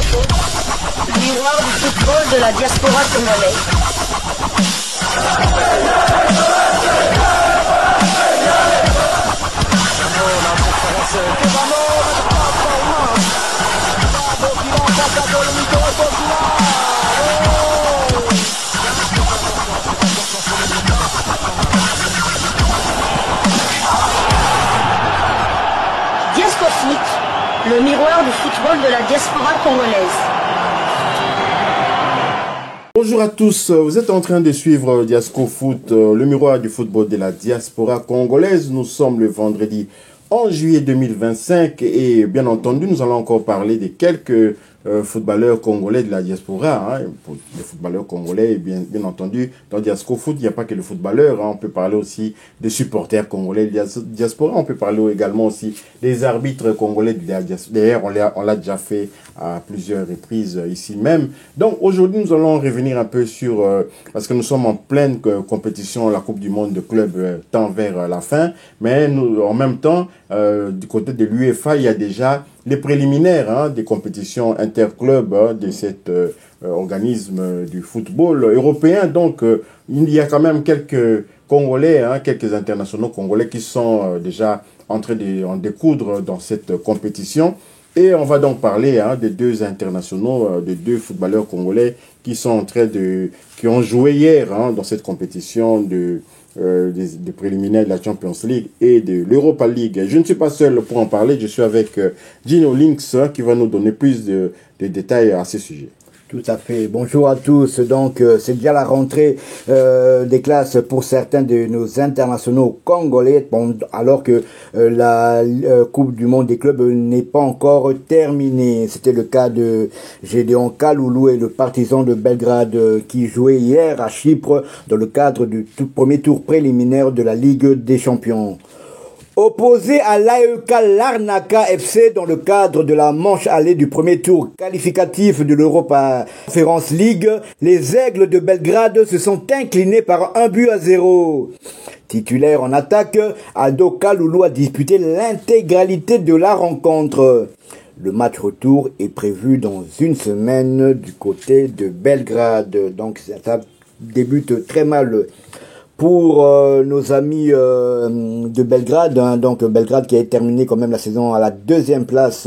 Foot, miroir du football de la diaspora congolaise. Diascofoot, le miroir du football de la diaspora congolaise. Bonjour à tous, vous êtes en train de suivre Diascofoot, le miroir du football de la diaspora congolaise. Nous sommes le vendredi 11 juillet 2025 et bien entendu nous allons encore parler de quelques footballeurs congolais de la diaspora. Les footballeurs congolais, bien entendu, dans Diascofoot, il n'y a pas que les footballeurs. On peut parler aussi des supporters congolais de la diaspora. On peut parler également aussi des arbitres congolais de la diaspora. D'ailleurs, on l'a déjà fait à plusieurs reprises ici même. Donc aujourd'hui, nous allons revenir un peu sur... parce que nous sommes en pleine compétition, la Coupe du Monde de clubs tend vers la fin. Mais nous, en même temps, du côté de l'UEFA, il y a déjà les préliminaires des compétitions interclubs de cet organisme du football européen. Donc, il y a quand même quelques Congolais, quelques internationaux congolais qui sont déjà en train d'en découdre dans cette compétition. Et on va donc parler des deux internationaux, des deux footballeurs congolais qui sont en train qui ont joué hier dans cette compétition des préliminaires de la Champions League et de l'Europa League. Je ne suis pas seul pour en parler, je suis avec Gino Links qui va nous donner plus de détails à ce sujet. Tout à fait. Bonjour à tous. Donc, c'est déjà la rentrée des classes pour certains de nos internationaux congolais, alors que la Coupe du Monde des clubs n'est pas encore terminée. C'était le cas de Gédéon Kaloulou et le Partizan de Belgrade qui jouait hier à Chypre dans le cadre du premier tour préliminaire de la Ligue des Champions. Opposé à l'AEK Larnaca FC dans le cadre de la manche allée du premier tour qualificatif de l'Europa Conference League, les Aigles de Belgrade se sont inclinés par 1-0. Titulaire en attaque, Aldo Kaloulou a disputé l'intégralité de la rencontre. Le match retour est prévu dans une semaine du côté de Belgrade. Donc ça débute très mal pour nos amis de Belgrade, donc Belgrade qui a terminé quand même la saison à la deuxième place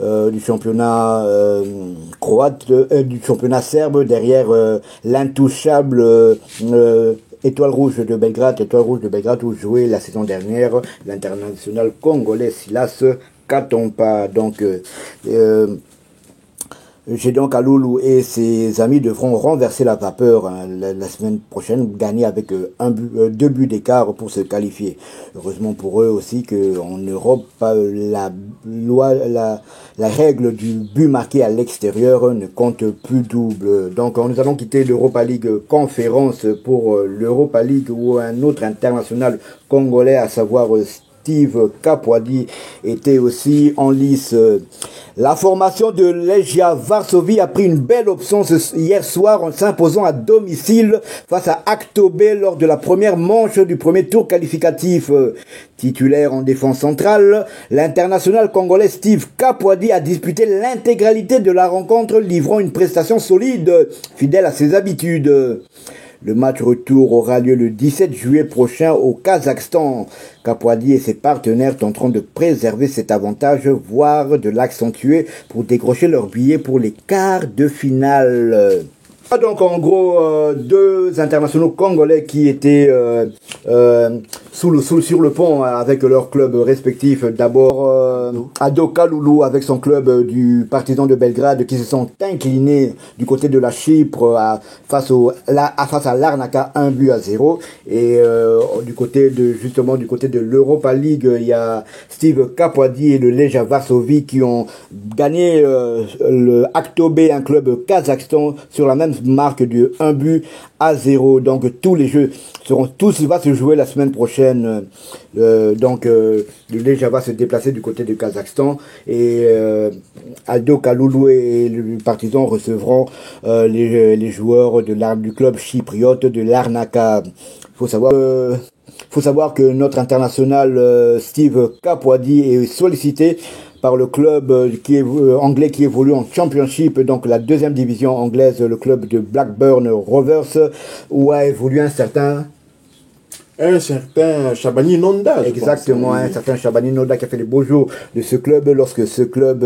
du championnat croate, du championnat serbe, derrière l'intouchable Étoile Rouge de Belgrade où jouait la saison dernière l'international congolais Silas Katompa. Donc Gédéon Kaloulou et ses amis devront renverser la vapeur la semaine prochaine, gagner avec 2 buts d'écart pour se qualifier. Heureusement pour eux aussi qu'en Europe, la règle du but marqué à l'extérieur ne compte plus double. Donc nous allons quitter l'Europa League conférence pour l'Europa League où un autre international congolais, à savoir Steve Kapwadi, était aussi en lice. La formation de Legia Varsovie a pris une belle option hier soir en s'imposant à domicile face à Aktobe lors de la première manche du premier tour qualificatif. Titulaire en défense centrale, l'international congolais Steve Kapwadi a disputé l'intégralité de la rencontre, livrant une prestation solide, fidèle à ses habitudes. Le match retour aura lieu le 17 juillet prochain au Kazakhstan. Kapwadi et ses partenaires tenteront de préserver cet avantage, voire de l'accentuer pour décrocher leur billet pour les quarts de finale. Donc en gros, deux internationaux congolais qui étaient sur le pont avec leurs clubs respectifs. D'abord Aldo Kaloulou avec son club du Partizan de Belgrade qui se sont inclinés du côté de la Chypre face à Larnaca 1-0. Et du côté de l'Europa League, il y a Steve Kapwadi et le Legia Varsovie qui ont gagné le Aktobe, un club Kazakhstan, sur la même marque de 1-0. Donc tous les jeux va se jouer la semaine prochaine. Donc le Legia va se déplacer du côté du Kazakhstan et Aldo Kaloulou et le Partizan recevront les joueurs du club chypriote de Larnaca. Faut savoir que notre international Steve Kapwadi est sollicité par le club anglais qui évolue en Championship, donc la deuxième division anglaise, le club de Blackburn Rovers, où a évolué un certain Shabani Nonda. Exactement, un certain Shabani Nonda qui a fait les beaux jours de ce club lorsque ce club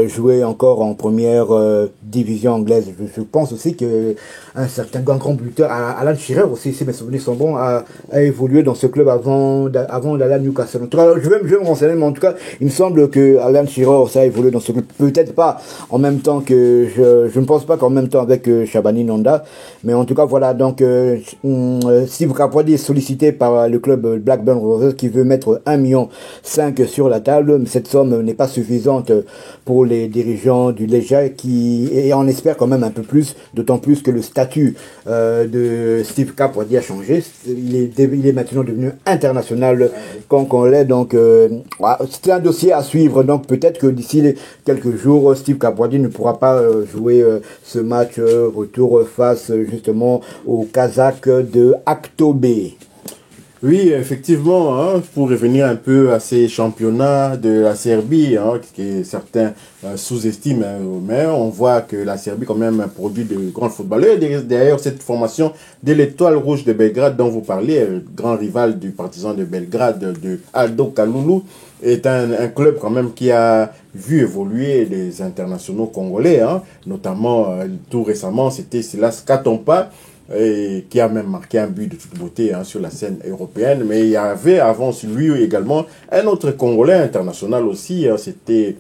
jouait encore en première division anglaise. Je pense aussi que un certain grand buteur, Alan Shearer aussi, si mes souvenirs sont bons, a évolué dans ce club avant d'aller à Newcastle. En tout cas, je vais me renseigner, mais en tout cas, il me semble que Alan Shearer, ça a évolué dans ce club. Peut-être pas en même temps que, je ne pense pas qu'en même temps avec Shabani Nonda, mais en tout cas, voilà, donc, Steve Kapwadi est sollicité par le club Blackburn Rovers qui veut mettre 1,5 million sur la table, mais cette somme n'est pas suffisante pour les dirigeants du Legia et on espère quand même un peu plus, d'autant plus que le statut de Steve Kapwadi a changé. Il est maintenant devenu international congolais, donc c'est un dossier à suivre. Donc peut-être que d'ici quelques jours, Steve Kapwadi ne pourra pas jouer ce match retour face justement au Kazakh de Aktobe. Oui, effectivement, hein, pour revenir un peu à ces championnats de la Serbie, hein, que certains sous-estiment, hein, mais on voit que la Serbie quand même produit de grands footballeurs. D'ailleurs, cette formation de l'Étoile Rouge de Belgrade dont vous parlez, grand rival du Partizan de Belgrade, de Aldo Kalulu, est un club quand même qui a vu évoluer les internationaux congolais, hein, notamment tout récemment, c'était Silas Katompa, et qui a même marqué un but de toute beauté, hein, sur la scène européenne. Mais il y avait avant lui également un autre Congolais international aussi, hein, c'était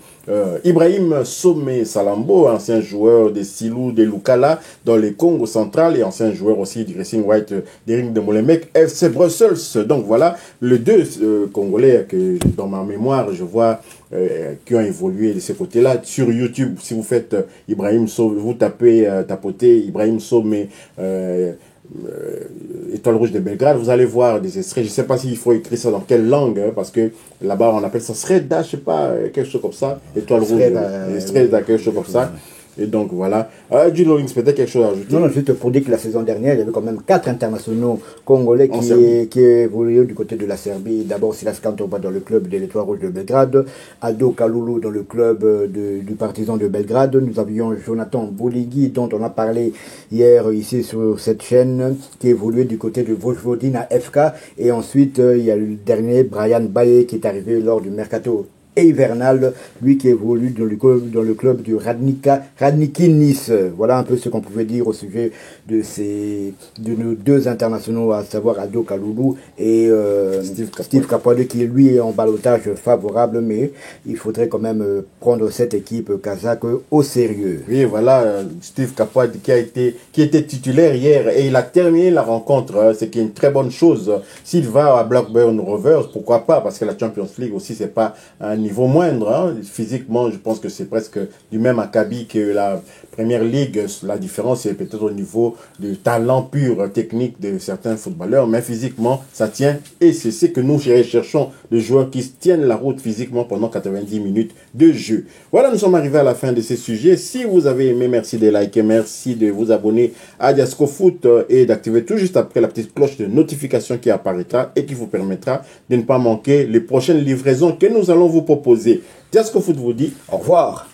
Ibrahim Somé Salambo, ancien joueur de Silou de Lukala dans le Congo central et ancien joueur aussi du Racing White d'Éric de Molenbeek, FC Brussels. Donc voilà, les deux Congolais que dans ma mémoire, je vois qui ont évolué de ce côté-là. Sur YouTube, si vous faites Ibrahim Somé, vous tapotez Ibrahim Somé Étoile Rouge de Belgrade, vous allez voir des extraits. Je ne sais pas s'il faut écrire ça dans quelle langue, hein, parce que là-bas on appelle ça Sreda, je ne sais pas, quelque chose comme ça. Étoile Rouge, Sreda, quelque chose comme ça. Et donc voilà. Jude Lawrence, peut-être quelque chose à ajouter? Non, juste pour dire que la saison dernière, il y avait quand même 4 internationaux congolais qui évoluaient du côté de la Serbie. D'abord, Silas Kantoba dans le club de l'Étoile Rouge de Belgrade, Aldo Kalulu dans le club du Partizan de Belgrade. Nous avions Jonathan Boligui, dont on a parlé hier ici sur cette chaîne, qui évoluait du côté de Vojvodina FK. Et ensuite, il y a le dernier, Brian Baye, qui est arrivé lors du Mercato et hivernal, lui qui évolue dans le club du Radniki Nice. Voilà un peu ce qu'on pouvait dire au sujet de nos deux internationaux, à savoir Aldo Kalulu et Steve Kapwadi, qui lui est en ballottage favorable, mais il faudrait quand même prendre cette équipe kazakh au sérieux. Oui, voilà, Steve Kapwadi qui était titulaire hier et il a terminé la rencontre, ce qui est une très bonne chose. S'il va à Blackburn Rovers, pourquoi pas, parce que la Champions League aussi, c'est pas un niveau moindre, hein. Physiquement, je pense que c'est presque du même acabit que la Première Ligue. La différence est peut-être au niveau du talent pur, technique de certains footballeurs, mais physiquement, ça tient. Et c'est ce que nous recherchons, des joueurs qui tiennent la route physiquement pendant 90 minutes de jeu. Voilà, nous sommes arrivés à la fin de ces sujets. Si vous avez aimé, merci de liker, merci de vous abonner à Diasco Foot et d'activer tout juste après la petite cloche de notification qui apparaîtra et qui vous permettra de ne pas manquer les prochaines livraisons que nous allons vous proposer. Diasco Foot vous dit au revoir.